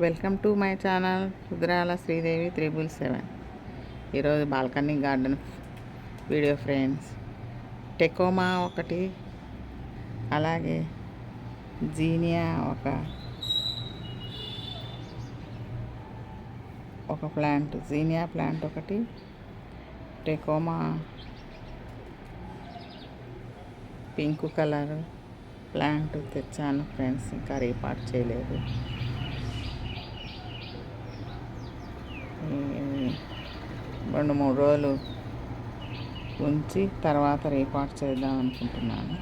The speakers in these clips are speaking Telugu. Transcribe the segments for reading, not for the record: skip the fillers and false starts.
Welcome to my channel Rudrala Sridevi 777. ఈరోజు balcony garden video friends. Tecoma ఒకటి, అలాగే జీనియా ఒక ప్లాంట్, జీనియా ప్లాంట్ ఒకటి, టెకోమా పింక్ కలర్ ప్లాంట్ తెచ్చాను ఫ్రెండ్స్. ఇంకా రీపార్ట్ చేయలేదు. 2-3 రోజులు ఉంచి తర్వాత రీపార్ట్ చేద్దాం అనుకుంటున్నాను.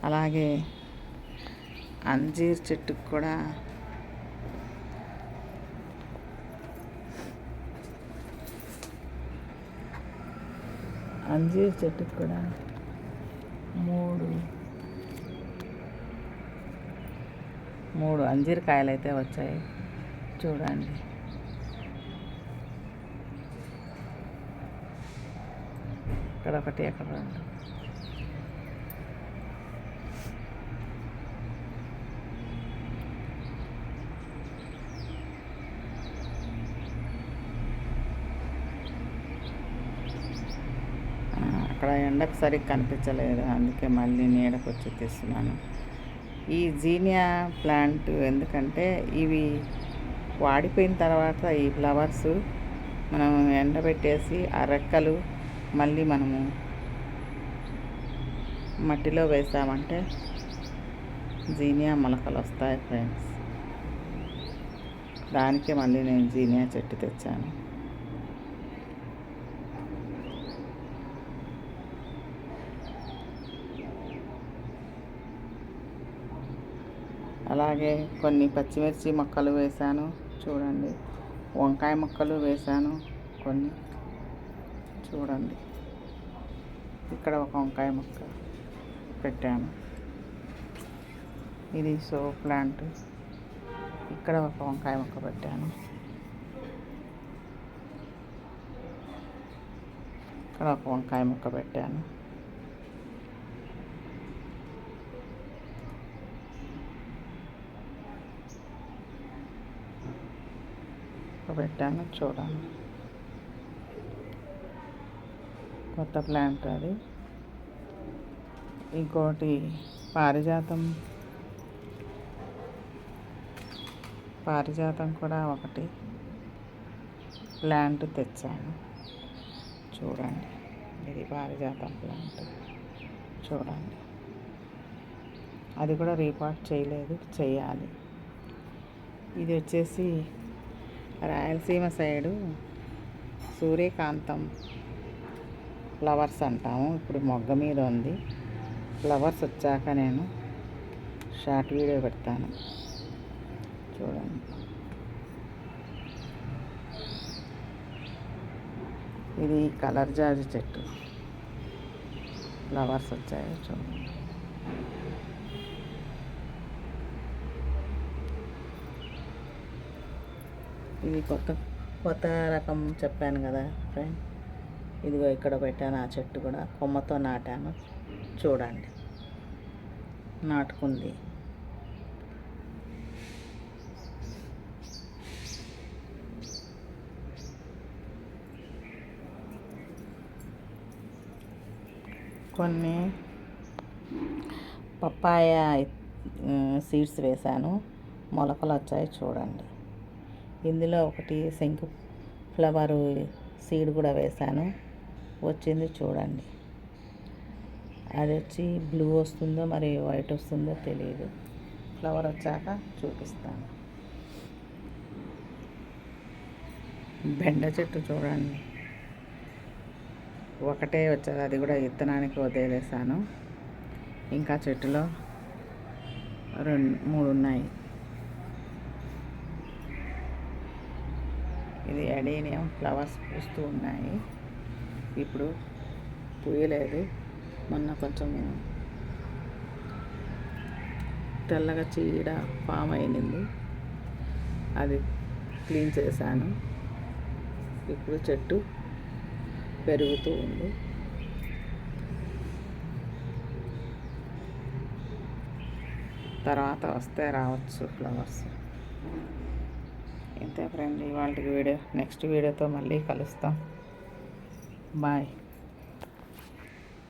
అలాగే అంజీర్ చెట్టుకు కూడా మూడు అంజీర్ కాయలు అయితే వచ్చాయి చూడండి. ఇక్కడ ఒకటి, అక్కడ 2. అక్కడ ఎండకు సరిగ్గా కనిపించలేదు, అందుకే మళ్ళీ నీడకు వచ్చి తీస్తున్నాను. ఈ జీనియా ప్లాంట్ ఎందుకంటే ఇవి వాడిపోయిన తర్వాత ఈ ఫ్లవర్స్ మనం ఎండబెట్టేసి ఆ రెక్కలు మళ్ళీ మనము మట్టిలో వేసామంటే జీనియా మొలకలు వస్తాయి ఫ్రెండ్స్. దానికే మళ్ళీ నేను జీనియా చెట్టు తెచ్చాను. అలాగే కొన్ని పచ్చిమిర్చి మొక్కలు వేశాను చూడండి. వంకాయ మొక్కలు వేశాను కొన్ని చూడండి. ఇక్కడ ఒక వంకాయ మొక్క పెట్టాను. ఇది షో ప్లాంట్. ఇక్కడ ఒక వంకాయ మొక్క పెట్టాను. ఇక్కడ ఒక వంకాయ మొక్క పెట్టాను. చూడండి. కొత్త ప్లాంట్ అది. ఇంకోటి పారిజాతం కూడా ఒకటి ప్లాంట్ తెచ్చాను చూడండి. ఇది పారిజాతం ప్లాంట్ చూడండి. అది కూడా రీపార్ట్ చేయలేదు, చేయాలి. ఇది వచ్చేసి రాయలసీమ సైడు సూర్యకాంతం ఫ్లవర్స్ అంటాము. ఇప్పుడు మొగ్గ మీద ఉంది. ఫ్లవర్స్ వచ్చాక నేను షార్ట్ వీడియో పెడతాను చూడండి. ఇది కలర్ జాజి చెట్టు, ఫ్లవర్స్ వచ్చాయి చూడండి. ఇది కొత్త రకం చెప్పాను కదా ఫ్రెండ్. ఇదిగో ఇక్కడ పెట్టాను. ఆ చెట్టు కూడా కొమ్మతో నాటాను చూడండి. నాటుకుంది. కొన్ని పప్పాయ సీడ్స్ వేశాను, మొలకలు వచ్చాయి చూడండి. ఇందులో ఒకటి శంకు ఫ్లవరు సీడ్ కూడా వేశాను, వచ్చింది చూడండి. అది వచ్చి బ్లూ వస్తుందో మరి వైట్ వస్తుందో తెలియదు. ఫ్లవర్ వచ్చాక చూపిస్తాను. బెండ చెట్టు చూడండి, ఒకటే వచ్చేది, అది కూడా విత్తనానికి వదిలేసాను. ఇంకా చెట్టులో 2-3 ఉన్నాయి. ఇది అడేనియం ఫ్లవర్స్ పూస్తూ ఉన్నాయి. ఇప్పుడు పూయలేదు. మొన్న కొంచెం తెల్లగా చీడ ఫామ్ అయింది, అది క్లీన్ చేశాను. ఇప్పుడు చెట్టు పెరుగుతూ ఉంది. తర్వాత వస్తే రావచ్చు ఫ్లవర్స్. ఇంతే ఫ్రెండ్ ఇవాళ వీడియో. నెక్స్ట్ వీడియోతో మళ్ళీ కలుస్తాం. బాయ్.